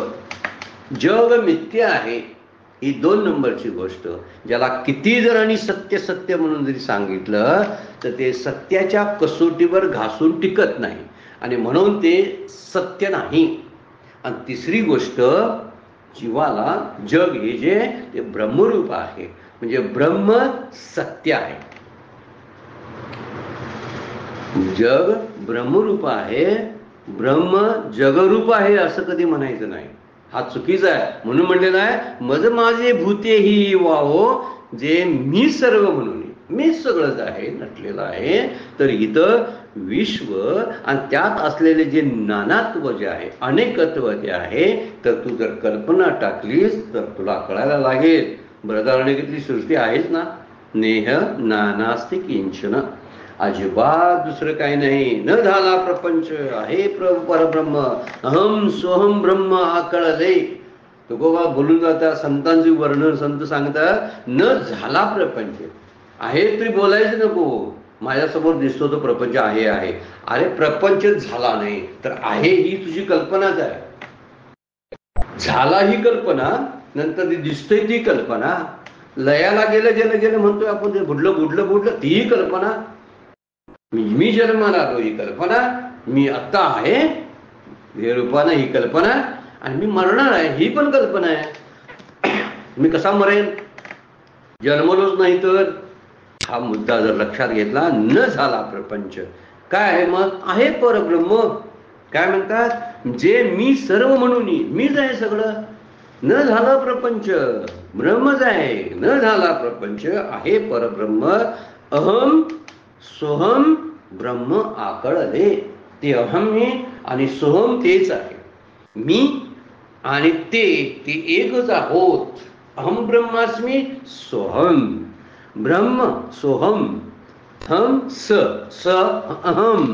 जग मिथ्य आहे ही 2 नंबरची गोष्ट. ज्याला किती जणांनी सत्य सत्य म्हणून जरी सांगितलं तर ते सत्याच्या कसोटीवर घासून टिकत नाही आणि म्हणून ते सत्य नाही. आणि तिसरी गोष्ट, जीवाला जग हे जे ते ब्रह्मरूप आहे, म्हणजे ब्रह्म सत्य आहे. जग ब्रह्मरूप आहे, ब्रह्म जगरूप आहे असं कधी म्हणायचं नाही. हा चुकीचा आहे. म्हणून म्हणलेलं आहे मज माझे भूते ही वाहो, जे मी सर्व म्हणून मी सगळंच आहे, नटलेलं आहे. तर इथं विश्व आणि त्यात असलेले जे नानात्व जे आहे, अनेकत्व जे आहे, तर तू जर कल्पना टाकलीस तर तुला कळायला लागेल बृहदारण्यकातली सृष्टी आहेच ना. नेह नानास्ति किंचन, अजिबात दुसरं काही नाही. न झाला प्रपंच, आहे परब्रह्म, अहम सोहम ब्रह्म आकळले. तुकोबा बोलून जाता, संतांचे वर्णन संत सांगतात, न झाला प्रपंच. आहे तरी बोलायचं नको, माझ्यासमोर दिसतो तो प्रपंच आहे आहे. अरे प्रपंच झाला नाही तर आहे ही तुझी कल्पनाच आहे. झाला ही कल्पना, नंतर ती दिसतोय ती कल्पना, लयाला गेलं गेलं गेलं म्हणतोय आपण, ते बुडलं बुडलं बुडलं तीही कल्पना. मी जन्माला आलो ही कल्पना, मी आत्ता आहे हे रूपानं ही कल्पना, आणि मी मरणार आहे ही पण कल्पना आहे. मी कसा मरेन, जन्मलोच नाही तर. हा मुद्दा जर लक्षात घेतला, न झाला प्रपंच काय आहे, मग आहे परब्रह्म. काय म्हणतात, जे मी सर्व म्हणून मीच आहे सगळं. न झाला प्रपंच, ब्रह्मच आहे. न झाला प्रपंच, आहे परब्रह्म. अहम सोहम ब्रह्म आकळले. ते अहम मी आणि सोहम तेच आहे. मी आणि ते एकच आहोत. अहम ब्रह्मास्मी सोहम, ब्रह्म सोहम, हम स स अहम.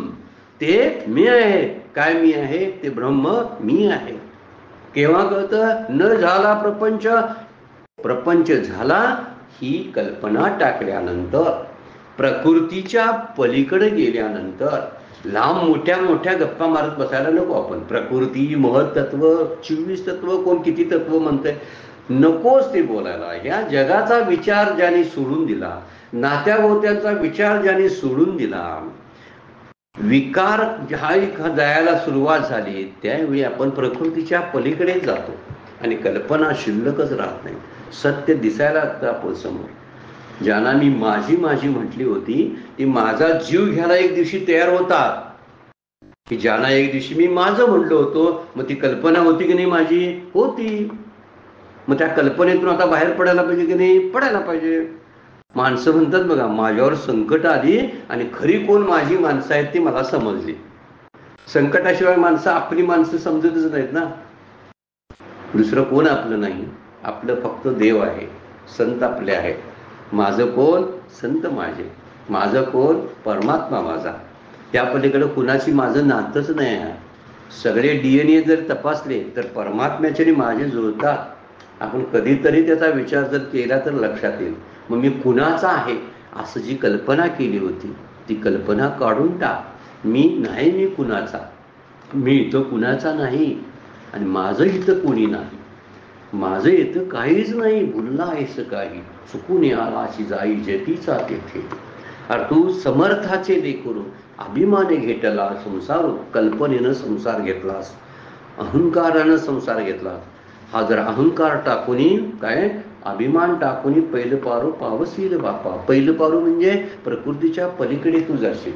ते मी आहे. काय मी आहे, ते ब्रह्म मी आहे. केव्हा कळतं, न झाला प्रपंच, प्रपंच झाला ही कल्पना टाकल्यानंतर, प्रकृतीच्या पलीकडे गेल्यानंतर. लांब मोठ्या मोठ्या गप्पा मारत बसायला नको आपण. प्रकृती, महत्त्व, 24 तत्व, कोण किती तत्व म्हणतंय, नकोच ते बोलायला. ह्या जगाचा विचार ज्याने सोडून दिला, नात्याभोवत्यांचा विचार ज्याने सोडून दिला, विकार हा जायला सुरुवात झाली, त्यावेळी आपण प्रकृतीच्या पलीकडे जातो आणि कल्पना शिल्लकच राहत नाही. सत्य दिसायला लागतं आपण समोर. ज्यांना मी माझी माझी म्हटली होती, ती माझा जीव घ्यायला एक दिवशी तयार होतात. की ज्यांना एक दिवशी मी माझं म्हणलो होतो, मग ती कल्पना होती की नाही माझी, होती. मग त्या कल्पनेतून आता बाहेर पडायला पाहिजे की नाही, पडायला पाहिजे. माणसं म्हणतात बघा, माझ्यावर संकट आली आणि खरी कोण माझी माणसं आहेत ती मला समजली. संकटाशिवाय माणसं आपली माणसं समजतच नाहीत ना. दुसरं कोण आपलं नाही, आपलं फक्त देव आहे, संत आपले आहेत. माझं कोण, संत माझे. माझं कोण, परमात्मा माझा. त्या पलीकडे कुणाची माझं नातंच नाही आहे. सगळे DNA जर तपासले तर परमात्म्याचे आणि माझे जुळतात. आपण कधीतरी त्याचा विचार जर केला तर लक्षात येईल. मग मी कुणाचा आहे असं जी कल्पना केली होती, ती कल्पना काढून टाक. मी नाही, मी कुणाचा, मी इथं कुणाचा नाही आणि माझं इथं कोणी नाही. माझं इथं काहीच नाही. भुलला आहेस काही, चुकून आलाची जाई जतीचा तेथे. अरे तू समर्थाचे लेकरू, अभिमाने घेतला संसार, कल्पनेनं संसार घेतलास, अहंकारानं संसार घेतलास. हा जर अहंकार टाकूनी, काय अभिमान टाकूनी पहिलं पारू पावसील बापा. पहिलं पारू म्हणजे प्रकृतीच्या पलीकडे तू जाशील.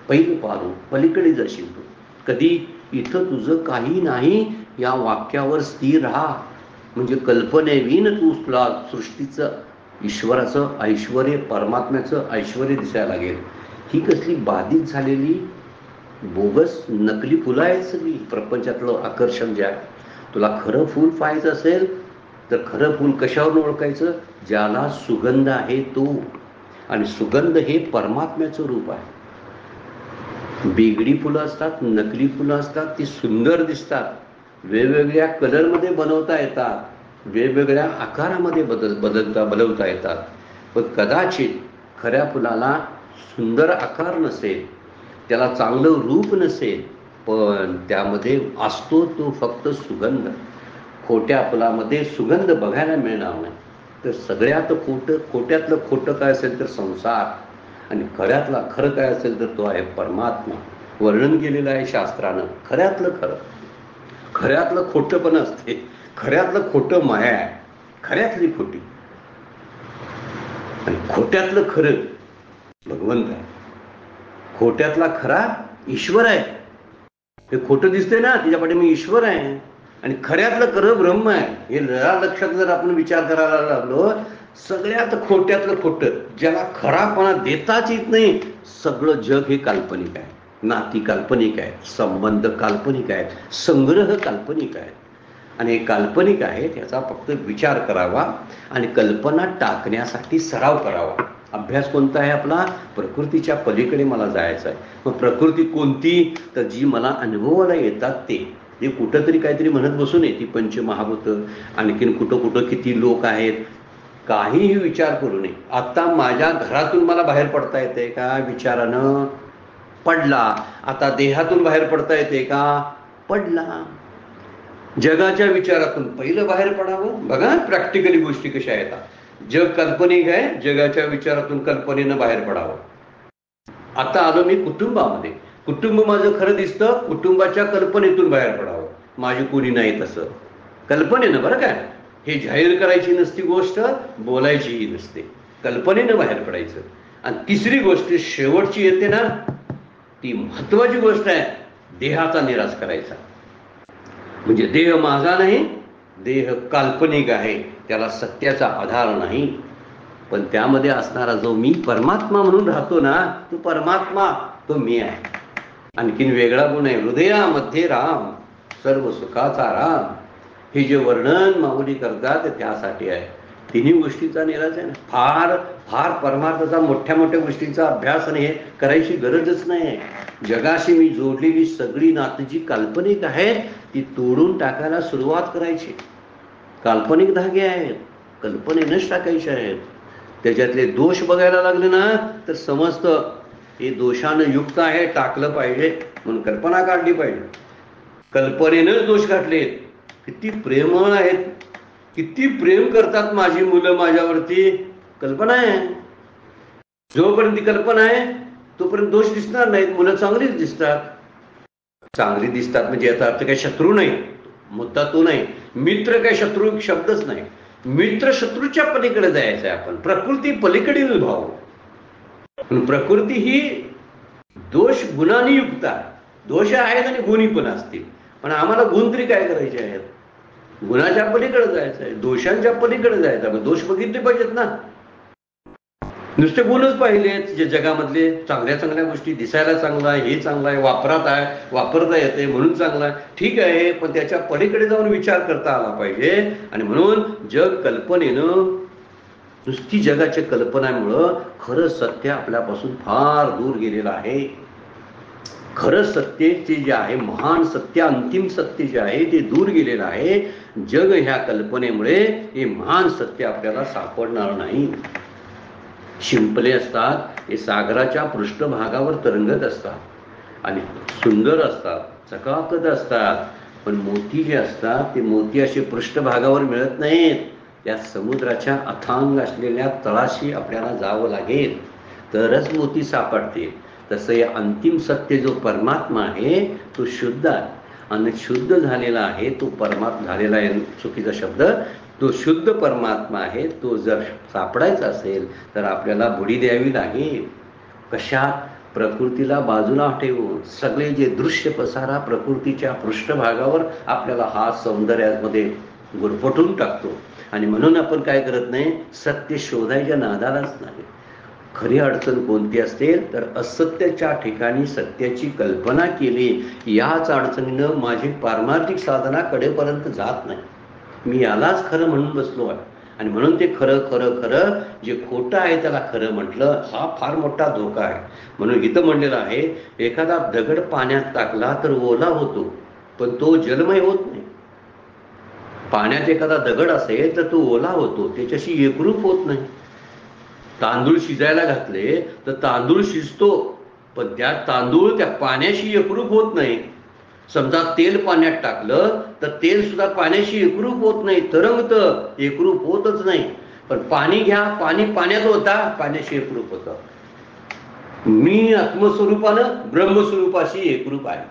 पहिलं पारू पलीकडे जाशील तू. कधी इथं तुझं काही नाही या वाक्यावर स्थिर राहा. म्हणजे कल्पनेविन तुला सृष्टीचं, ईश्वराचं ऐश्वर्य, परमात्म्याचं ऐश्वर्य दिसायला लागेल. ही कसली बाधित झालेली बोगस नकली फुलं आहेत सगळी. प्रपंचातलं आकर्षण जे आहे, तुला खरं फूल पाहायचं असेल तर खरं फूल कशावरून ओळखायचं, ज्याला सुगंध आहे तो. आणि सुगंध हे परमात्म्याचं रूप आहे. बेगडी फुलं असतात, नकली फुलं असतात, ती सुंदर दिसतात, वेगवेगळ्या कलरमध्ये बनवता येतात, वेगवेगळ्या आकारामध्ये बनवता येतात. पण कदाचित खऱ्या फुलाला सुंदर आकार नसेल, त्याला चांगलं रूप नसेल, पण त्यामध्ये असतो तो फक्त सुगंध. खोट्या फुलामध्ये सुगंध बघायला मिळणार नाही. तर सगळ्यात खोट्यातलं खोटं काय असेल तर संसार, आणि खऱ्यातला खरं काय असेल तर तो आहे परमात्मा. वर्णन केलेलं आहे शास्त्रानं. खऱ्यातलं खोटं पण असते. खऱ्यातलं खोटं माया आहे, खऱ्यातली खोटी. आणि खोट्यातलं खरं भगवंत आहे. खोट्यातला खरा ईश्वर आहे. हे खोटं दिसतंय ना, तिच्यापाठी मी ईश्वर आहे. आणि खऱ्यातलं खरं ब्रह्म आहे. हे लक्षात जर आपण विचार करायला लागलो, सगळ्यात खोट्यातलं खोटं, ज्याला खरापणा देताच येत नाही, सगळं जग हे काल्पनिक आहे. नाती काल्पनिक आहेत, संबंध काल्पनिक आहेत, संग्रह काल्पनिक आहेत. आणि हे काल्पनिक आहे त्याचा फक्त विचार करावा आणि कल्पना टाकण्यासाठी सराव करावा. अभ्यास कोणता आहे आपला? प्रकृतीच्या पलीकडे मला जायचं आहे. मग प्रकृती कोणती? तर जी मला अनुभवाला येतात ते कुठंतरी काहीतरी म्हणत बसू नये. ती पंचमहाभूतं, आणखीन कुठं कुठं किती लोक आहेत, काहीही विचार करू नये. आता माझ्या घरातून मला बाहेर पडता येते का? विचारानं पडला. आता देहातून बाहेर पडता येते का? पडला. जगाच्या विचारातून पहिलं बाहेर पडावं. बघा प्रॅक्टिकली गोष्टी कशा येतात. जग काल्पनिक आहे, जगाच्या विचारातून कल्पनेनं बाहेर पडावं. आता आलो मी कुटुंबामध्ये. कुटुंब माझं खरं दिसतं, कुटुंबाच्या कल्पनेतून बाहेर पडावं. माझी कोणी नाही तसं, कल्पनेनं. बरं काय, हे जाहीर करायची नसती गोष्ट, बोलायचीही नसते, कल्पनेनं बाहेर पडायचं. आणि तिसरी गोष्ट शेवटची येते ना, ती महत्वाची गोष्ट आहे, देहाचा निराश करायचा. म्हणजे देह माझा नाही, देह काल्पनिक आहे, त्याला सत्याचा आधार नाही. पण त्यामध्ये असणारा जो मी परमात्मा म्हणून राहतो ना, तो परमात्मा, तो मी आहे. आणखीन वेगळा गुण आहे, हृदयामध्ये राम, सर्व सुखाचा राम. हे जे वर्णन माऊली करतात त्यासाठी आहे. तिन्ही गोष्टीचा निराश आहे ना. फार फार परमार्थाचा मोठ्या मोठ्या गोष्टींचा अभ्यास आणि हे करायची गरजच नाही. जगाशी मी जोडलेली सगळी नाती जी काल्पनिक आहेत ती तोडून टाकायला सुरुवात करायची. काल्पनिक धागे आहेत, कल्पनेनंच टाकायचे आहेत. त्याच्यातले दोष बघायला लागले ना तर समजतं हे दोषानं युक्त आहे, टाकलं पाहिजे, म्हणून कल्पना काढली पाहिजे. कल्पनेनंच दोष काढलेत. किती प्रेमळ आहेत, किती प्रेम करतात माझी मुलं माझ्यावरती. कल्पना आहे. जोपर्यंत ती कल्पना आहे तोपर्यंत दोष दिसणार नाहीत. मुलं चांगलीच दिसतात. चांगली दिसतात म्हणजे याचा अर्थ काही शत्रू नाही, मुद्दा तो नाही. मित्र काय शत्रू शब्दच नाही. मित्र शत्रूच्या पलीकडे जायचं आहे आपण. प्रकृती पलीकडील भाव. प्रकृती ही दोष गुणांनी युक्त आहे. दोष आहेत आणि गुणी पण असतील, पण आम्हाला गुण तरी काय करायचे आहेत? गुणाच्या पलीकडे जायचं आहे, दोषांच्या पलीकडे जायचं आहे. दोष बघितले पाहिजेत ना. नुसते गुणच पाहिलेत जे जगामधले. चांगल्या चांगल्या गोष्टी, दिसायला चांगला आहे, हे चांगला आहे, वापरता येते म्हणून चांगला आहे, ठीक आहे, पण त्याच्या पलीकडे जाऊन विचार करता आला पाहिजे. आणि म्हणून जग कल्पनेनं, नुसती जगाच्या कल्पनामुळं खरं सत्य आपल्यापासून फार दूर गेलेलं आहे. खरं सत्य ते जे आहे, महान सत्य, अंतिम सत्य जे आहे ते दूर गेलेलं आहे. जग ह्या कल्पनेमुळे हे महान सत्य आपल्याला सापडणार नाही. शिंपले असतात, हे सागराच्या पृष्ठभागावर तरंगत असतात आणि सुंदर असतात, चकाकत असतात. पण मोती जे असतात ते मोती असे पृष्ठभागावर मिळत नाहीत. त्या समुद्राच्या अथांग असलेल्या तळाशी आपल्याला जावं लागेल तरच मोती सापडते. तसं हे अंतिम सत्य जो परमात्मा आहे तो शुद्ध आहे. आणि शुद्ध झालेला आहे तो परमात्मा झालेला आहे, चुकीचा शब्द, तो शुद्ध परमात्मा आहे. तो जर सापडायचा असेल तर आपल्याला बुडी द्यावी लागेल. कशात? प्रकृतीला बाजूला ठेवून. सगळे जे दृश्य पसारा प्रकृतीच्या पृष्ठभागावर आपल्याला हा सौंदर्यामध्ये गुरफटून टाकतो. आणि म्हणून आपण काय करत नाही, सत्य शोधायच्या नादालाच नाही. खरी अडचण कोणती असेल तर असत्याच्या ठिकाणी सत्याची कल्पना केली, याच अडचणीनं माझी पारमार्थिक साधना कडेपर्यंत जात नाही. मी यालाच खरं म्हणून बसलो आहे. आणि म्हणून ते खरं खरं खरं जे खोटं आहे त्याला खरं म्हटलं, हा फार मोठा धोका आहे. म्हणून इथं म्हणलेलं आहे, एखादा दगड पाण्यात टाकला तर ओला होतो पण तो जलमय होत नाही. पाण्यात एखादा दगड असेल तर तो ओला होतो, त्याच्याशी एकरूप होत नाही. तांदूळ शिजायला घातले तर तांदूळ शिजतो पण त्या तांदूळ त्या पाण्याशी एकरूप होत नाही. समजा तेल पाण्यात टाकलं तर तेल सुद्धा पाण्याशी एकरूप होत नाही, तरंगतं, एकरूप होतच नाही. पण पाणी घ्या, पाणी पाण्यात होता, पाण्याशी एकरूप होतं. मी आत्मस्वरूपानं ब्रह्मस्वरूपाशी एकरूप आहे.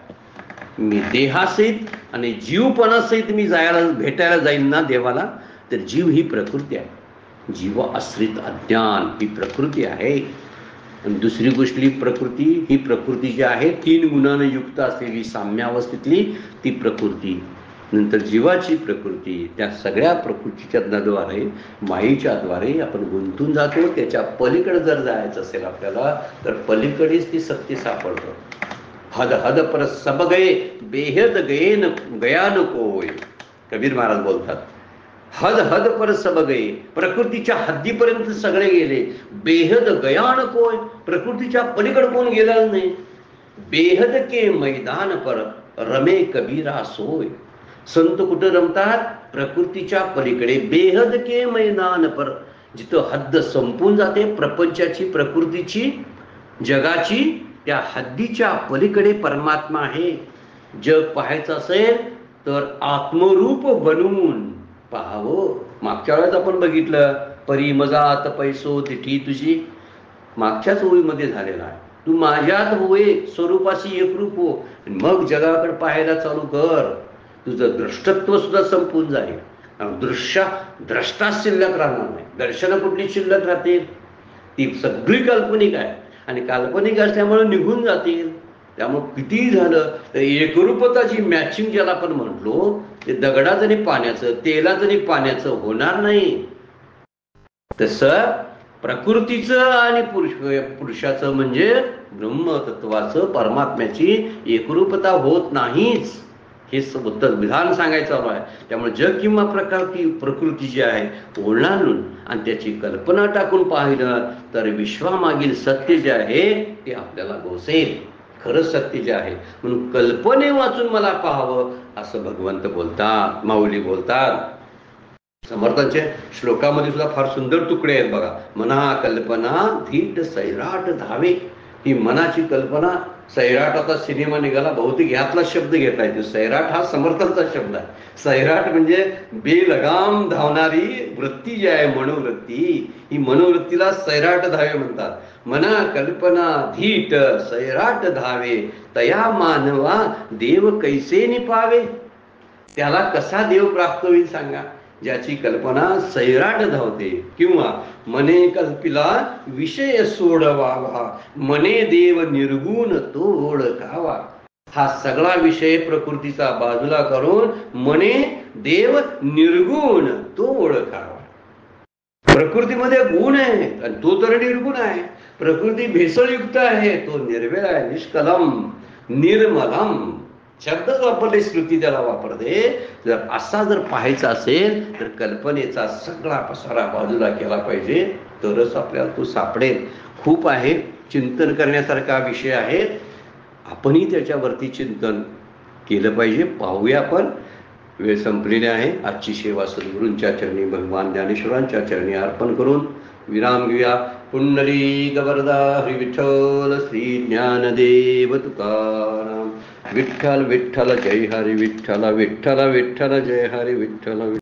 मी देहासहित आणि जीवपणासहित मी भेटायला जाईन ना देवाला, तर जीव ही प्रकृती आहे. जीव आश्रित अज्ञान ही प्रकृती आहे. आणि दुसरी गोष्टी प्रकृती ही प्रकृती जी आहे 3 गुणांनी युक्त असलेली साम्यावस्थेतली ती प्रकृती. नंतर जीवाची प्रकृती. त्या सगळ्या प्रकृतीच्या द्वारे मायेच्या द्वारे आपण गुंतून जातो. त्याच्या पलीकडे जर जायचं असेल आपल्याला तर पलीकडेच ती सत्य सापडतं. हद हद पर सब गए बेहद गए न गया न कोय. कबीर महाराज बोलतात, हद हद पर सब गए, प्रकृतीच्या हद्दीपर्यंत सगळे गेले. बेहद गया न कोय, प्रकृतीच्या पलीकडे कोण गेला नाही. बेहद के मैदान पर रमे कबीरा सोय. संत कुठे रमतात? प्रकृतीच्या पलीकडे. बेहद के मैदान पर, जिथं हद्द संपून जाते प्रपंचाची, प्रकृतीची, जगाची, त्या हद्दीच्या पलीकडे परमात्मा आहे. जग पाहायचं असेल तर आत्मरूप बनवून पाहावं. मागच्या वेळेस आपण बघितलं, परी मजात पैसो तिठी तुझी, मागच्याच ओळीमध्ये झालेला आहे. तू माझ्यात होय, स्वरूपाशी एकरूप हो, मग जगाकडे पाहायला चालू कर. तुझं दृष्टत्व सुद्धा संपून जाईल. द्रष्टा शिल्लक राहणार नाही. दर्शन कुठली शिल्लक राहतील? ती सगळी काल्पनिक आहे आणि काल्पनिक असल्यामुळे निघून जातील. त्यामुळे कितीही झालं तर एकरूपताची मॅचिंग ज्याला आपण म्हटलो, ते दगडाचं आणि पाण्याचं, तेलाचं आणि पाण्याचं होणार नाही. तसं प्रकृतीचं आणि पुरुषाचं म्हणजे ब्रह्मतत्वाचं, परमात्म्याची एकरूपता होत नाहीच. हे उत्तर विधान सांगायचं आहे. त्यामुळे जग किंवा प्रकृती जी आहे ओलांडून आणि त्याची कल्पना टाकून पाहिलं तर विश्वामागील सत्य जे आहे ते आपल्याला घोसेल. खरं सत्य जे आहे. म्हणून कल्पने वाचून मला पाहावं असं भगवंत बोलतात, माऊली बोलतात. समर्थांच्या श्लोकामध्ये सुद्धा फार सुंदर तुकडे आहेत बघा. मना कल्पना धीट सैराट धावे. ही मनाची कल्पना, सैराट आता सिनेमा निघाला, बहुतेक ह्यातला शब्द घेता येतो. सैराट हा समर्थांचा शब्द आहे. सैराट म्हणजे बेलगाम धावणारी वृत्ती जी आहे, मनोवृत्ती, ही मनोवृत्तीला सैराट धावे म्हणतात. मना कल्पना धीट सैराट धावे, तया मानवा देव कैसे निपावे. त्याला कसा देव प्राप्त होईल सांगा? ज्याची कल्पना सैराट धावते. किंवा मने कल्पिला विषय सोडवावा, मने देव निर्गुण तो ओळखावा. हा सगळा विषय प्रकृतीचा बाजूला करून मने देव निर्गुण तो ओळखावा. प्रकृतीमध्ये गुण आहे आणि तो तर निर्गुण आहे. प्रकृती भेसळयुक्त आहे, तो निर्वेळ आहे, निष्कलम निर्मलम. शब्दच वापरले, श्रुती त्याला वापरते. जर असा जर पाहायचा असेल तर कल्पनेचा सगळा पसारा बाजूला केला पाहिजे, तरच आपल्याला तो सापडेल. खूप आहे, चिंतन करण्यासारखा विषय आहे. आपणही त्याच्यावरती चिंतन केलं पाहिजे. पाहूया आपण. वेळ संपलेली आहे. आजची सेवा सद्गुरूंच्या चरणी, भगवान ज्ञानेश्वरांच्या चरणी अर्पण करून विराम घेऊया. पुंडलिक वरदा हरी विठ्ठल, श्री ज्ञानदेव तुकाराम. विठ्ठल विठ्ठल जय हरी विठ्ठल, विठ्ठल विठ्ठल जय हरी विठ्ठल.